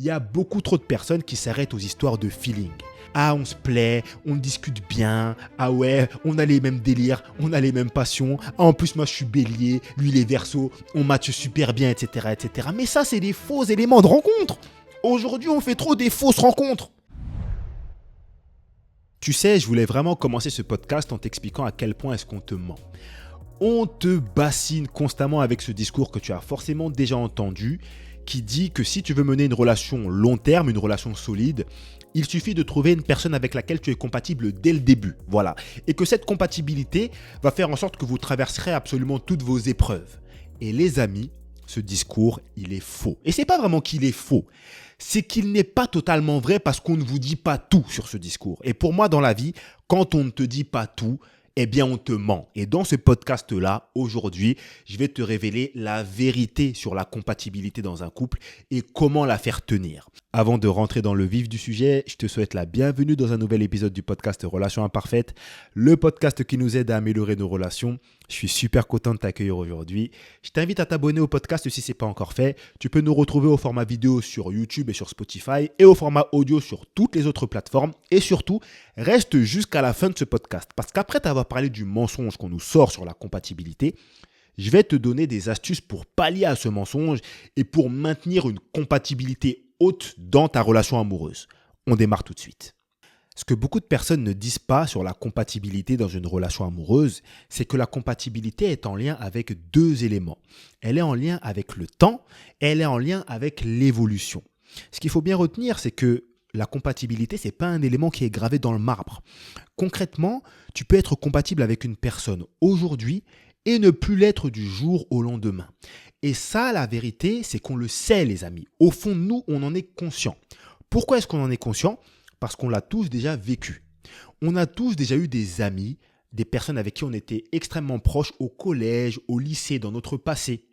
Il y a beaucoup trop de personnes qui s'arrêtent aux histoires de feeling. Ah, on se plaît, on discute bien, ah ouais, on a les mêmes délires, on a les mêmes passions, ah en plus moi je suis bélier, lui il est verseau, on matche super bien, etc., etc. Mais ça c'est des faux éléments de rencontre. Aujourd'hui on fait trop des fausses rencontres. Tu sais, je voulais vraiment commencer ce podcast en t'expliquant à quel point est-ce qu'on te ment. On te bassine constamment avec ce discours que tu as forcément déjà entendu, qui dit que si tu veux mener une relation long terme, une relation solide, il suffit de trouver une personne avec laquelle tu es compatible dès le début. Voilà. Et que cette compatibilité va faire en sorte que vous traverserez absolument toutes vos épreuves. Et les amis, ce discours, il est faux. Et c'est pas vraiment qu'il est faux. C'est qu'il n'est pas totalement vrai parce qu'on ne vous dit pas tout sur ce discours. Et pour moi, dans la vie, quand on ne te dit pas tout, eh bien, on te ment. Et dans ce podcast-là, aujourd'hui, je vais te révéler la vérité sur la compatibilité dans un couple et comment la faire tenir. Avant de rentrer dans le vif du sujet, je te souhaite la bienvenue dans un nouvel épisode du podcast Relations Imparfaites, le podcast qui nous aide à améliorer nos relations. Je suis super content de t'accueillir aujourd'hui. Je t'invite à t'abonner au podcast si ce n'est pas encore fait. Tu peux nous retrouver au format vidéo sur YouTube et sur Spotify et au format audio sur toutes les autres plateformes. Et surtout, reste jusqu'à la fin de ce podcast parce qu'après t'avoir parlé du mensonge qu'on nous sort sur la compatibilité, je vais te donner des astuces pour pallier à ce mensonge et pour maintenir une compatibilité haute dans ta relation amoureuse. On démarre tout de suite. Ce que beaucoup de personnes ne disent pas sur la compatibilité dans une relation amoureuse, c'est que la compatibilité est en lien avec deux éléments. Elle est en lien avec le temps et elle est en lien avec l'évolution. Ce qu'il faut bien retenir, c'est que la compatibilité, ce n'est pas un élément qui est gravé dans le marbre. Concrètement, tu peux être compatible avec une personne aujourd'hui et ne plus l'être du jour au lendemain. Et ça, la vérité, c'est qu'on le sait, les amis. Au fond de nous, on en est conscient. Pourquoi est-ce qu'on en est conscient ? Parce qu'on l'a tous déjà vécu. On a tous déjà eu des amis, des personnes avec qui on était extrêmement proches au collège, au lycée, dans notre passé.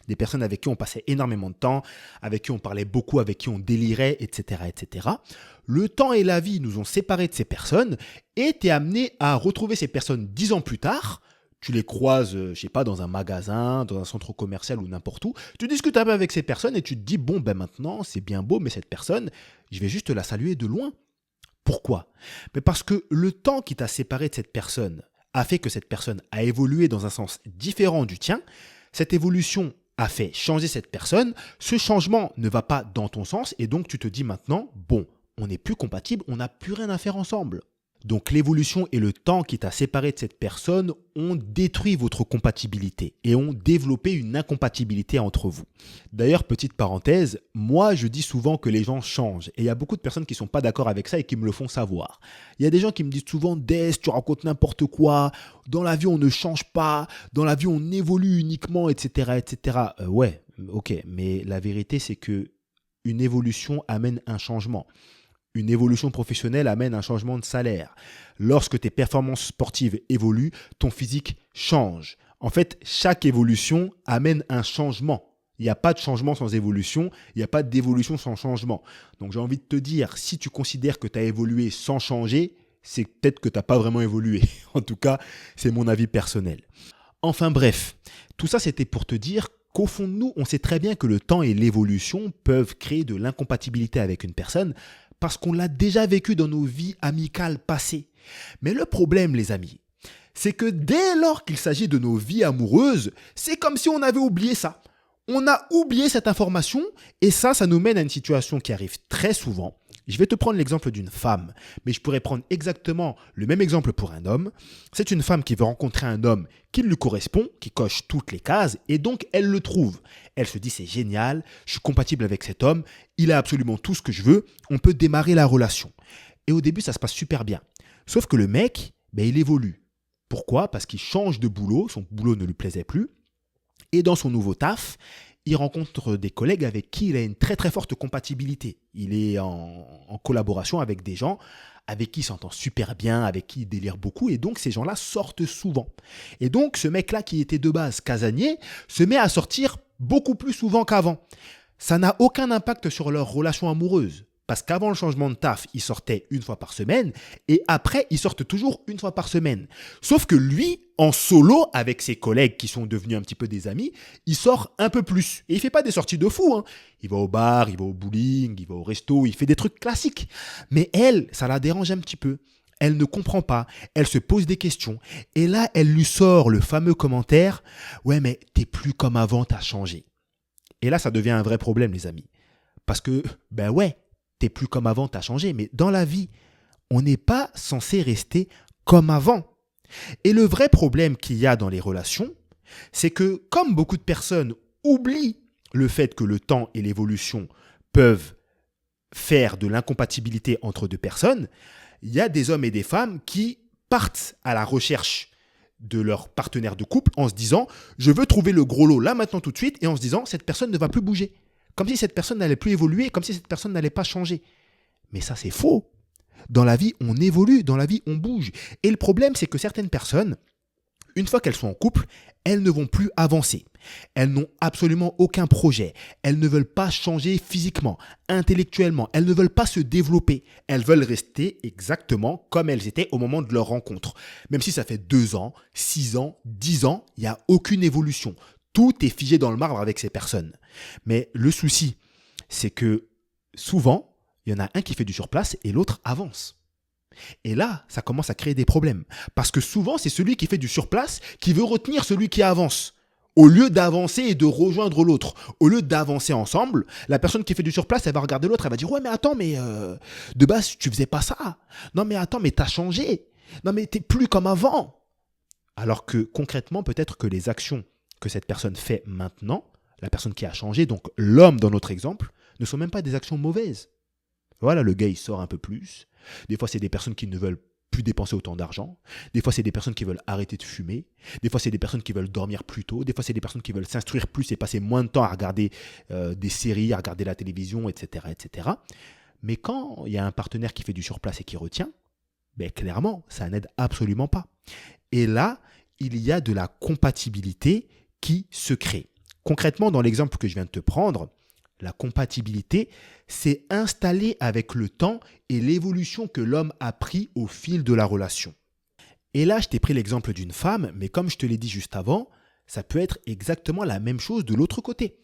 Des personnes avec qui on passait énormément de temps, avec qui on parlait beaucoup, avec qui on délirait, etc., etc. Le temps et la vie nous ont séparés de ces personnes et tu es amené à retrouver ces personnes 10 ans plus tard. Tu les croises, je sais pas, dans un magasin, dans un centre commercial ou n'importe où. Tu discutes un peu avec ces personnes et tu te dis, bon, ben maintenant, c'est bien beau, mais cette personne, je vais juste la saluer de loin. Pourquoi ? Mais parce que le temps qui t'a séparé de cette personne a fait que cette personne a évolué dans un sens différent du tien. Cette évolution a fait changer cette personne. Ce changement ne va pas dans ton sens et donc tu te dis maintenant, bon, on n'est plus compatible, on n'a plus rien à faire ensemble. Donc l'évolution et le temps qui t'a séparé de cette personne ont détruit votre compatibilité et ont développé une incompatibilité entre vous. D'ailleurs, petite parenthèse, moi je dis souvent que les gens changent et il y a beaucoup de personnes qui ne sont pas d'accord avec ça et qui me le font savoir. Il y a des gens qui me disent souvent « Des, tu racontes n'importe quoi, dans la vie on ne change pas, dans la vie on évolue uniquement, etc. etc. » Ouais, ok, mais la vérité c'est que une évolution amène un changement. Une évolution professionnelle amène un changement de salaire. Lorsque tes performances sportives évoluent, ton physique change. En fait, chaque évolution amène un changement. Il n'y a pas de changement sans évolution, il n'y a pas d'évolution sans changement. Donc j'ai envie de te dire, si tu considères que tu as évolué sans changer, c'est peut-être que tu n'as pas vraiment évolué. En tout cas, c'est mon avis personnel. Enfin bref, tout ça c'était pour te dire qu'au fond de nous, on sait très bien que le temps et l'évolution peuvent créer de l'incompatibilité avec une personne, parce qu'on l'a déjà vécu dans nos vies amicales passées. Mais le problème, les amis, c'est que dès lors qu'il s'agit de nos vies amoureuses, c'est comme si on avait oublié ça. On a oublié cette information et ça nous mène à une situation qui arrive très souvent. Je vais te prendre l'exemple d'une femme, mais je pourrais prendre exactement le même exemple pour un homme. C'est une femme qui veut rencontrer un homme qui lui correspond, qui coche toutes les cases, et donc elle le trouve. Elle se dit c'est génial, je suis compatible avec cet homme, il a absolument tout ce que je veux, on peut démarrer la relation. Et au début ça se passe super bien. Sauf que le mec, il évolue. Pourquoi ? Parce qu'il change de boulot, son boulot ne lui plaisait plus, et dans son nouveau taf, il rencontre des collègues avec qui il a une très très forte compatibilité. Il est en collaboration avec des gens avec qui il s'entend super bien, avec qui il délire beaucoup, et donc ces gens-là sortent souvent. Et donc ce mec-là qui était de base casanier se met à sortir beaucoup plus souvent qu'avant. Ça n'a aucun impact sur leur relation amoureuse. Parce qu'avant le changement de taf, ils sortaient une fois par semaine et après, ils sortent toujours une fois par semaine. Sauf que lui, en solo, avec ses collègues qui sont devenus un petit peu des amis, il sort un peu plus. Et il ne fait pas des sorties de fou, hein. Il va au bar, il va au bowling, il va au resto, il fait des trucs classiques. Mais elle, ça la dérange un petit peu. Elle ne comprend pas, elle se pose des questions. Et là, elle lui sort le fameux commentaire « Ouais, mais t'es plus comme avant, t'as changé. » Et là, ça devient un vrai problème, les amis. Parce que, ben ouais, t'es plus comme avant, t'as changé. Mais dans la vie, on n'est pas censé rester comme avant. Et le vrai problème qu'il y a dans les relations, c'est que comme beaucoup de personnes oublient le fait que le temps et l'évolution peuvent faire de l'incompatibilité entre deux personnes, il y a des hommes et des femmes qui partent à la recherche de leur partenaire de couple en se disant « je veux trouver le gros lot là maintenant tout de suite » et en se disant « cette personne ne va plus bouger ». Comme si cette personne n'allait plus évoluer, comme si cette personne n'allait pas changer. Mais ça, c'est faux. Dans la vie, on évolue, dans la vie, on bouge. Et le problème, c'est que certaines personnes, une fois qu'elles sont en couple, elles ne vont plus avancer. Elles n'ont absolument aucun projet. Elles ne veulent pas changer physiquement, intellectuellement. Elles ne veulent pas se développer. Elles veulent rester exactement comme elles étaient au moment de leur rencontre. Même si ça fait 2 ans, 6 ans, 10 ans, il n'y a aucune évolution. Tout est figé dans le marbre avec ces personnes. Mais le souci, c'est que souvent, il y en a un qui fait du surplace et l'autre avance. Et là, ça commence à créer des problèmes. Parce que souvent, c'est celui qui fait du surplace qui veut retenir celui qui avance. Au lieu d'avancer et de rejoindre l'autre. Au lieu d'avancer ensemble, la personne qui fait du surplace, elle va regarder l'autre, elle va dire « Ouais, mais attends, mais de base, tu faisais pas ça. Non, mais attends, mais t'as changé. Non, mais t'es plus comme avant. » Alors que concrètement, peut-être que les actions que cette personne fait maintenant, la personne qui a changé, donc l'homme dans notre exemple, ne sont même pas des actions mauvaises. Voilà, le gars, il sort un peu plus. Des fois, c'est des personnes qui ne veulent plus dépenser autant d'argent. Des fois, c'est des personnes qui veulent arrêter de fumer. Des fois, c'est des personnes qui veulent dormir plus tôt. Des fois, c'est des personnes qui veulent s'instruire plus et passer moins de temps à regarder des séries, à regarder la télévision, etc., etc. Mais quand il y a un partenaire qui fait du surplace et qui retient, ben, clairement, ça n'aide absolument pas. Et là, il y a de la compatibilité qui se crée. Concrètement, dans l'exemple que je viens de te prendre, la compatibilité, c'est installé avec le temps et l'évolution que l'homme a pris au fil de la relation. Et là, je t'ai pris l'exemple d'une femme, mais comme je te l'ai dit juste avant, ça peut être exactement la même chose de l'autre côté.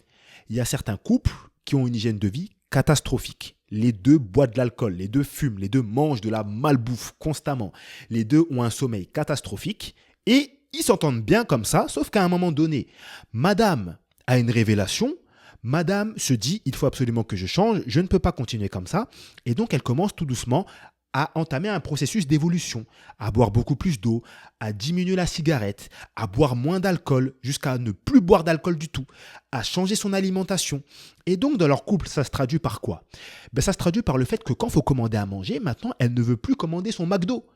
Il y a certains couples qui ont une hygiène de vie catastrophique. Les deux boivent de l'alcool, les deux fument, les deux mangent de la malbouffe constamment. Les deux ont un sommeil catastrophique et ils s'entendent bien comme ça, sauf qu'à un moment donné, madame a une révélation. Madame se dit, il faut absolument que je change, je ne peux pas continuer comme ça. Et donc, elle commence tout doucement à entamer un processus d'évolution, à boire beaucoup plus d'eau, à diminuer la cigarette, à boire moins d'alcool, jusqu'à ne plus boire d'alcool du tout, à changer son alimentation. Et donc, dans leur couple, ça se traduit par quoi? Ça se traduit par le fait que quand il faut commander à manger, maintenant, elle ne veut plus commander son McDo.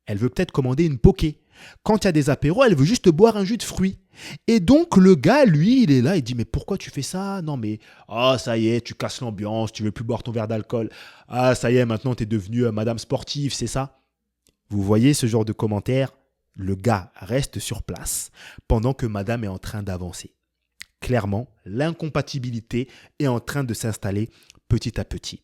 Elle veut peut-être commander une poké. Quand il y a des apéros, elle veut juste boire un jus de fruits. Et donc, le gars, lui, il est là, il dit « Mais pourquoi tu fais ça? Non, mais ça y est, tu casses l'ambiance, tu veux plus boire ton verre d'alcool. Ah, ça y est, maintenant, tu es devenue madame sportive, c'est ça ?» Vous voyez ce genre de commentaire? Le gars reste sur place pendant que madame est en train d'avancer. Clairement, l'incompatibilité est en train de s'installer petit à petit.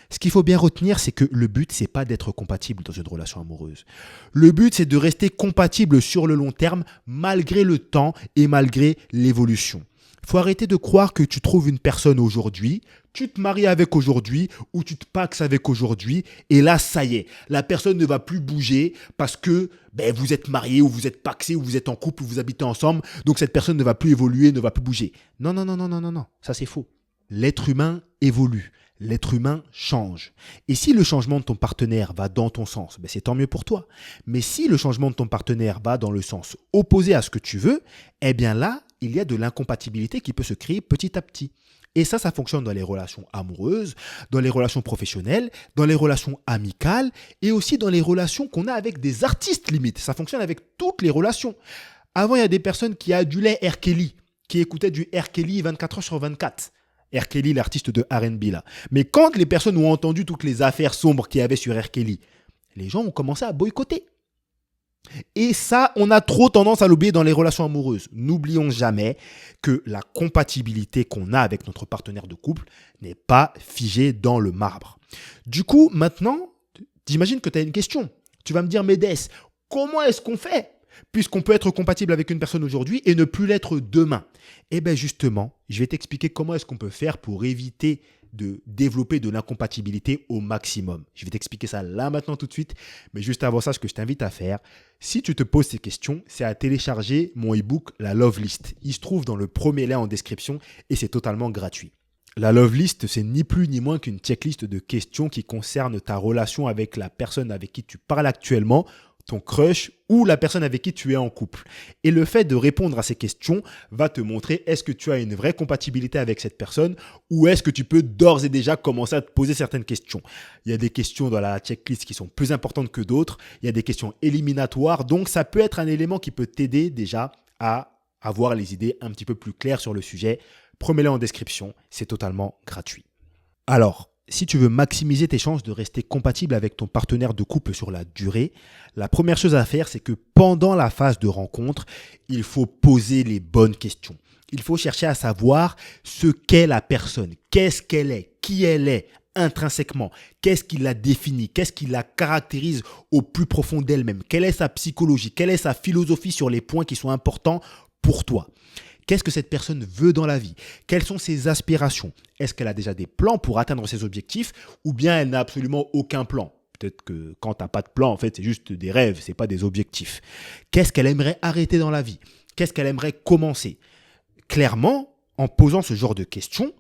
Ce qu'il faut bien retenir, c'est que le but, c'est pas d'être compatible dans une relation amoureuse. Le but, c'est de rester compatible sur le long terme, malgré le temps et malgré l'évolution. Il faut arrêter de croire que tu trouves une personne aujourd'hui, tu te maries avec aujourd'hui ou tu te paxes avec aujourd'hui et là, ça y est, la personne ne va plus bouger parce que vous êtes mariés ou vous êtes paxés ou vous êtes en couple ou vous habitez ensemble, donc cette personne ne va plus évoluer, ne va plus bouger. Non, non, non, non, non, non, non, ça c'est faux. L'être humain évolue. L'être humain change. Et si le changement de ton partenaire va dans ton sens, c'est tant mieux pour toi. Mais si le changement de ton partenaire va dans le sens opposé à ce que tu veux, eh bien là, il y a de l'incompatibilité qui peut se créer petit à petit. Et ça fonctionne dans les relations amoureuses, dans les relations professionnelles, dans les relations amicales et aussi dans les relations qu'on a avec des artistes limite. Ça fonctionne avec toutes les relations. Avant, il y a des personnes qui adulaient R. Kelly, qui écoutaient du R. Kelly 24 heures sur 24. R. Kelly, l'artiste de R&B là. Mais quand les personnes ont entendu toutes les affaires sombres qu'il y avait sur R. Kelly, les gens ont commencé à boycotter. Et ça, on a trop tendance à l'oublier dans les relations amoureuses. N'oublions jamais que la compatibilité qu'on a avec notre partenaire de couple n'est pas figée dans le marbre. Du coup, maintenant, t'imagines que tu as une question. Tu vas me dire, mais Des, comment est-ce qu'on fait puisqu'on peut être compatible avec une personne aujourd'hui et ne plus l'être demain? Eh bien justement, je vais t'expliquer comment est-ce qu'on peut faire pour éviter de développer de l'incompatibilité au maximum. Je vais t'expliquer ça là maintenant tout de suite, mais juste avant ça, ce que je t'invite à faire, si tu te poses ces questions, c'est à télécharger mon e-book La Love List. Il se trouve dans le premier lien en description et c'est totalement gratuit. La Love List, c'est ni plus ni moins qu'une checklist de questions qui concernent ta relation avec la personne avec qui tu parles actuellement, ton crush ou la personne avec qui tu es en couple. Et le fait de répondre à ces questions va te montrer est-ce que tu as une vraie compatibilité avec cette personne ou est-ce que tu peux d'ores et déjà commencer à te poser certaines questions. Il y a des questions dans la checklist qui sont plus importantes que d'autres, il y a des questions éliminatoires, donc ça peut être un élément qui peut t'aider déjà à avoir les idées un petit peu plus claires sur le sujet. Promets-le en description, c'est totalement gratuit. Alors, si tu veux maximiser tes chances de rester compatible avec ton partenaire de couple sur la durée, la première chose à faire, c'est que pendant la phase de rencontre, il faut poser les bonnes questions. Il faut chercher à savoir ce qu'est la personne, qu'est-ce qu'elle est, qui elle est intrinsèquement, qu'est-ce qui la définit, qu'est-ce qui la caractérise au plus profond d'elle-même, quelle est sa psychologie, quelle est sa philosophie sur les points qui sont importants pour toi. Qu'est-ce que cette personne veut dans la vie? Quelles sont ses aspirations? Est-ce qu'elle a déjà des plans pour atteindre ses objectifs ou bien elle n'a absolument aucun plan? Peut-être que quand tu n'as pas de plan, en fait, c'est juste des rêves, ce n'est pas des objectifs. Qu'est-ce qu'elle aimerait arrêter dans la vie? Qu'est-ce qu'elle aimerait commencer? Clairement, en posant ce genre de questions,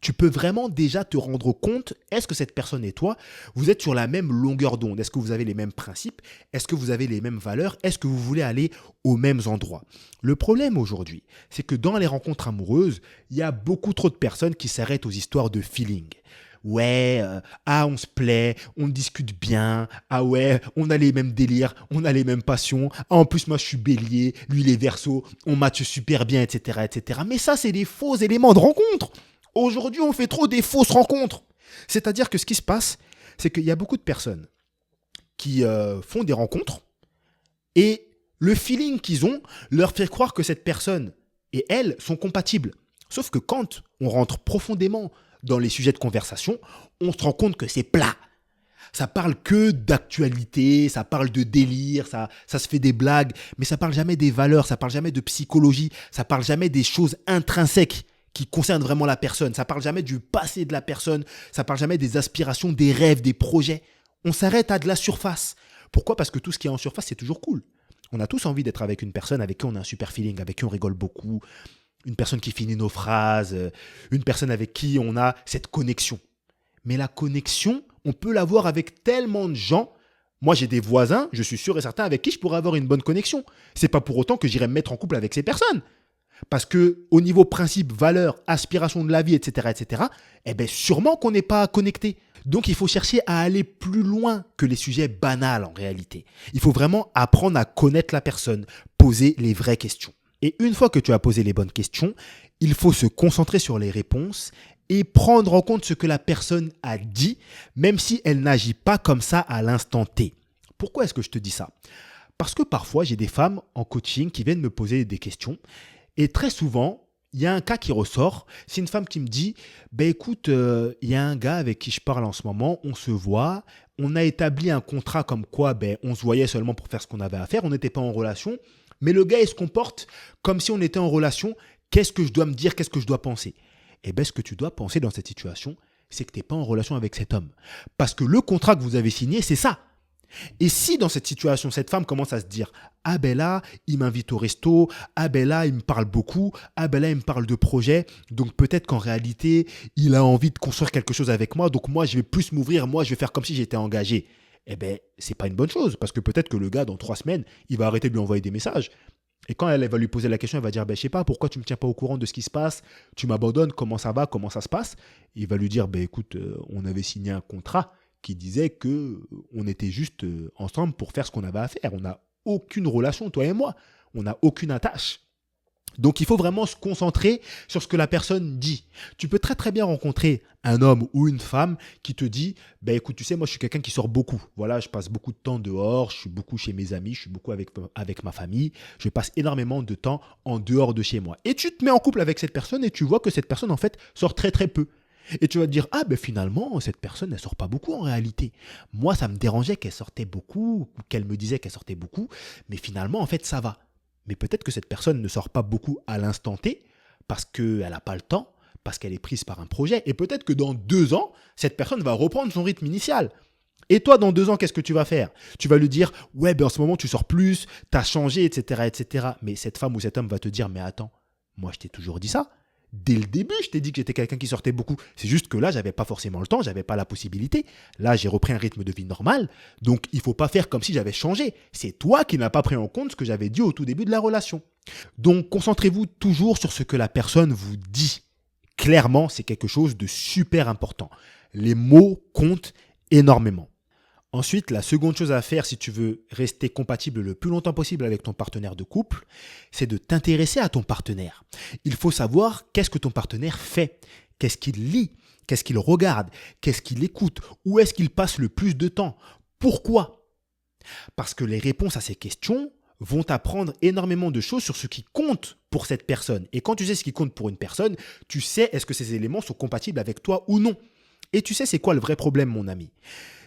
tu peux vraiment déjà te rendre compte, est-ce que cette personne et toi, vous êtes sur la même longueur d'onde? Est-ce que vous avez les mêmes principes? Est-ce que vous avez les mêmes valeurs? Est-ce que vous voulez aller aux mêmes endroits? Le problème aujourd'hui, c'est que dans les rencontres amoureuses, il y a beaucoup trop de personnes qui s'arrêtent aux histoires de feeling. Ouais, on se plaît, on discute bien, ah ouais, on a les mêmes délires, on a les mêmes passions, en plus moi je suis bélier, lui il est verseau, on matche super bien, etc., etc. Mais ça, c'est des faux éléments de rencontre. Aujourd'hui, on fait trop des fausses rencontres. C'est-à-dire que ce qui se passe, c'est qu'il y a beaucoup de personnes qui font des rencontres et le feeling qu'ils ont leur fait croire que cette personne et elle sont compatibles. Sauf que quand on rentre profondément dans les sujets de conversation, on se rend compte que c'est plat. Ça parle que d'actualité, ça parle de délire, ça se fait des blagues, mais ça parle jamais des valeurs, ça parle jamais de psychologie, ça parle jamais des choses intrinsèques qui concerne vraiment la personne. Ça parle jamais du passé de la personne. Ça parle jamais des aspirations, des rêves, des projets. On s'arrête à de la surface. Pourquoi? Parce que tout ce qui est en surface, c'est toujours cool. On a tous envie d'être avec une personne avec qui on a un super feeling, avec qui on rigole beaucoup, une personne qui finit nos phrases, une personne avec qui on a cette connexion. Mais la connexion, on peut l'avoir avec tellement de gens. Moi, j'ai des voisins, je suis sûr et certain, avec qui je pourrais avoir une bonne connexion. C'est pas pour autant que j'irai me mettre en couple avec ces personnes. Parce que au niveau principe, valeur, aspiration de la vie, etc., eh bien sûrement qu'on n'est pas connecté. Donc il faut chercher à aller plus loin que les sujets banals en réalité. Il faut vraiment apprendre à connaître la personne, poser les vraies questions. Et une fois que tu as posé les bonnes questions, il faut se concentrer sur les réponses et prendre en compte ce que la personne a dit, même si elle n'agit pas comme ça à l'instant T. Pourquoi est-ce que je te dis ça? Parce que parfois, j'ai des femmes en coaching qui viennent me poser des questions. Et très souvent, il y a un cas qui ressort. C'est une femme qui me dit écoute, il y a un gars avec qui je parle en ce moment, on se voit, on a établi un contrat comme quoi on se voyait seulement pour faire ce qu'on avait à faire, on n'était pas en relation, mais le gars il se comporte comme si on était en relation. Qu'est-ce que je dois me dire? Qu'est-ce que je dois penser? Ce que tu dois penser dans cette situation, c'est que tu n'es pas en relation avec cet homme. Parce que le contrat que vous avez signé, c'est ça. Et si dans cette situation, cette femme commence à se dire « Ah ben là, il m'invite au resto, ah ben là, il me parle beaucoup, ah ben là, il me parle de projet, donc peut-être qu'en réalité, il a envie de construire quelque chose avec moi, donc moi, je vais plus m'ouvrir, moi, je vais faire comme si j'étais engagé. » C'est pas une bonne chose, parce que peut-être que le gars, dans 3 semaines, il va arrêter de lui envoyer des messages. Et quand elle va lui poser la question, elle va dire je sais pas, pourquoi tu me tiens pas au courant de ce qui se passe, tu m'abandonnes, comment ça va, comment ça se passe? Il va lui dire écoute, on avait signé un contrat qui disait qu'on était juste ensemble pour faire ce qu'on avait à faire. On n'a aucune relation, toi et moi. On n'a aucune attache. Donc, il faut vraiment se concentrer sur ce que la personne dit. Tu peux très, très bien rencontrer un homme ou une femme qui te dit écoute, tu sais, moi, je suis quelqu'un qui sort beaucoup. Voilà, je passe beaucoup de temps dehors, je suis beaucoup chez mes amis, je suis beaucoup avec ma famille. Je passe énormément de temps en dehors de chez moi. Et tu te mets en couple avec cette personne et tu vois que cette personne, en fait, sort très, très peu. Et tu vas te dire, ah ben finalement, cette personne, elle sort pas beaucoup en réalité. Moi, ça me dérangeait qu'elle sortait beaucoup, ou qu'elle me disait qu'elle sortait beaucoup, mais finalement, en fait, ça va. Mais peut-être que cette personne ne sort pas beaucoup à l'instant T, parce qu'elle n'a pas le temps, parce qu'elle est prise par un projet. Et peut-être que dans 2 ans, cette personne va reprendre son rythme initial. Et toi, dans 2 ans, qu'est-ce que tu vas faire? Tu vas lui dire, ouais, ben en ce moment, tu sors plus, t'as changé, etc., etc. Mais cette femme ou cet homme va te dire, mais attends, moi, je t'ai toujours dit ça. Dès le début, je t'ai dit que j'étais quelqu'un qui sortait beaucoup. C'est juste que là, j'avais pas forcément le temps, j'avais pas la possibilité. Là, j'ai repris un rythme de vie normal. Donc, il faut pas faire comme si j'avais changé. C'est toi qui n'as pas pris en compte ce que j'avais dit au tout début de la relation. Donc, concentrez-vous toujours sur ce que la personne vous dit. Clairement, c'est quelque chose de super important. Les mots comptent énormément. Ensuite, la seconde chose à faire si tu veux rester compatible le plus longtemps possible avec ton partenaire de couple, c'est de t'intéresser à ton partenaire. Il faut savoir qu'est-ce que ton partenaire fait, qu'est-ce qu'il lit, qu'est-ce qu'il regarde, qu'est-ce qu'il écoute, où est-ce qu'il passe le plus de temps, pourquoi. Parce que les réponses à ces questions vont t'apprendre énormément de choses sur ce qui compte pour cette personne. Et quand tu sais ce qui compte pour une personne, tu sais est-ce que ces éléments sont compatibles avec toi ou non. Et tu sais c'est quoi le vrai problème, mon ami?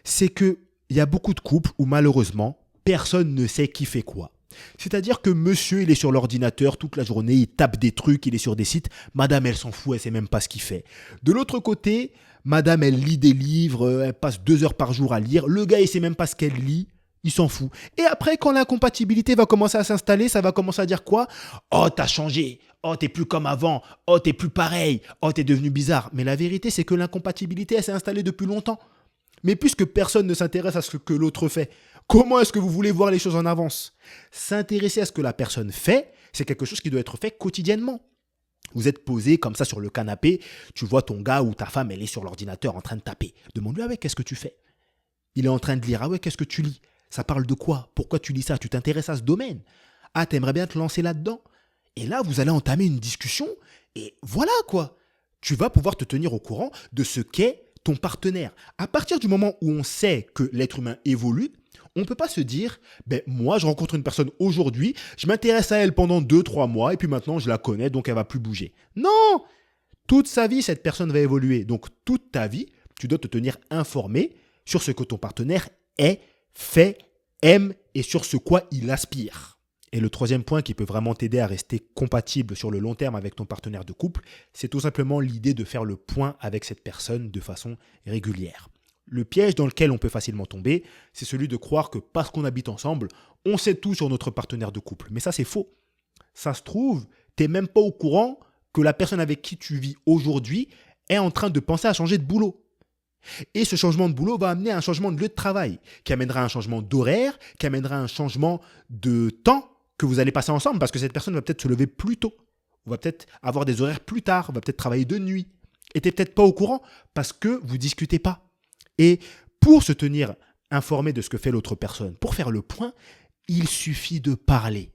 C'est que il y a beaucoup de couples où malheureusement, personne ne sait qui fait quoi. C'est-à-dire que monsieur, il est sur l'ordinateur toute la journée, il tape des trucs, il est sur des sites. Madame, elle s'en fout, elle sait même pas ce qu'il fait. De l'autre côté, madame, elle lit des livres, elle passe 2 heures par jour à lire. Le gars, il sait même pas ce qu'elle lit, il s'en fout. Et après, quand l'incompatibilité va commencer à s'installer, ça va commencer à dire quoi? Oh, t'as changé. Oh, t'es plus comme avant. Oh, t'es plus pareil. Oh, t'es devenu bizarre. Mais la vérité, c'est que l'incompatibilité, elle s'est installée depuis longtemps. Mais puisque personne ne s'intéresse à ce que l'autre fait, comment est-ce que vous voulez voir les choses en avance? S'intéresser à ce que la personne fait, c'est quelque chose qui doit être fait quotidiennement. Vous êtes posé comme ça sur le canapé, tu vois ton gars ou ta femme, elle est sur l'ordinateur en train de taper. Demande-lui, ah ouais, qu'est-ce que tu fais? Il est en train de lire, ah ouais, qu'est-ce que tu lis? Ça parle de quoi? Pourquoi tu lis ça? Tu t'intéresses à ce domaine? Ah, t'aimerais bien te lancer là-dedans? Et là, vous allez entamer une discussion et voilà quoi. Tu vas pouvoir te tenir au courant de ce qu'est ton partenaire. À partir du moment où on sait que l'être humain évolue, on ne peut pas se dire, moi je rencontre une personne aujourd'hui, je m'intéresse à elle pendant 2-3 mois et puis maintenant je la connais donc elle va plus bouger. Non! Toute sa vie, cette personne va évoluer. Donc toute ta vie, tu dois te tenir informé sur ce que ton partenaire est, fait, aime et sur ce quoi il aspire. Et le troisième point qui peut vraiment t'aider à rester compatible sur le long terme avec ton partenaire de couple, c'est tout simplement l'idée de faire le point avec cette personne de façon régulière. Le piège dans lequel on peut facilement tomber, c'est celui de croire que parce qu'on habite ensemble, on sait tout sur notre partenaire de couple. Mais ça, c'est faux. Ça se trouve, tu n'es même pas au courant que la personne avec qui tu vis aujourd'hui est en train de penser à changer de boulot. Et ce changement de boulot va amener à un changement de lieu de travail, qui amènera un changement d'horaire, qui amènera un changement de temps que vous allez passer ensemble, parce que cette personne va peut-être se lever plus tôt, ou va peut-être avoir des horaires plus tard, va peut-être travailler de nuit. Et tu n'es peut-être pas au courant parce que vous ne discutez pas. Et pour se tenir informé de ce que fait l'autre personne, pour faire le point, il suffit de parler.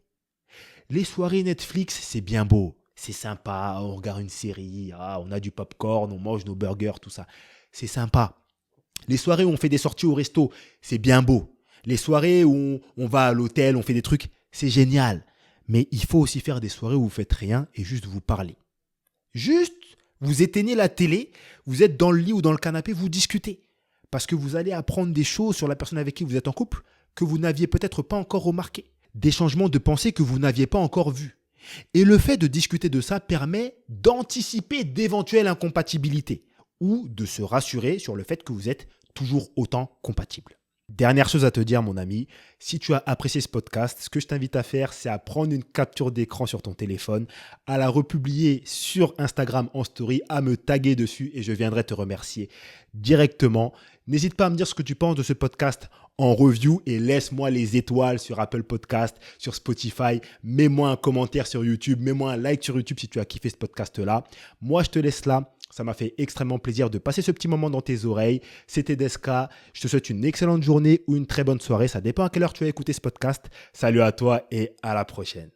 Les soirées Netflix, c'est bien beau, c'est sympa, on regarde une série, on a du popcorn, on mange nos burgers, tout ça. C'est sympa. Les soirées où on fait des sorties au resto, c'est bien beau. Les soirées où on va à l'hôtel, on fait des trucs, c'est génial. Mais il faut aussi faire des soirées où vous faites rien et juste vous parlez. Juste, vous éteignez la télé, vous êtes dans le lit ou dans le canapé, vous discutez. Parce que vous allez apprendre des choses sur la personne avec qui vous êtes en couple que vous n'aviez peut-être pas encore remarqué. Des changements de pensée que vous n'aviez pas encore vus. Et le fait de discuter de ça permet d'anticiper d'éventuelles incompatibilités ou de se rassurer sur le fait que vous êtes toujours autant compatible. Dernière chose à te dire, mon ami, si tu as apprécié ce podcast, ce que je t'invite à faire, c'est à prendre une capture d'écran sur ton téléphone, à la republier sur Instagram en story, à me taguer dessus et je viendrai te remercier directement. N'hésite pas à me dire ce que tu penses de ce podcast en review et laisse-moi les étoiles sur Apple Podcast, sur Spotify. Mets-moi un commentaire sur YouTube, mets-moi un like sur YouTube si tu as kiffé ce podcast-là. Moi, je te laisse là. Ça m'a fait extrêmement plaisir de passer ce petit moment dans tes oreilles. C'était Deska. Je te souhaite une excellente journée ou une très bonne soirée. Ça dépend à quelle heure tu as écouté ce podcast. Salut à toi et à la prochaine.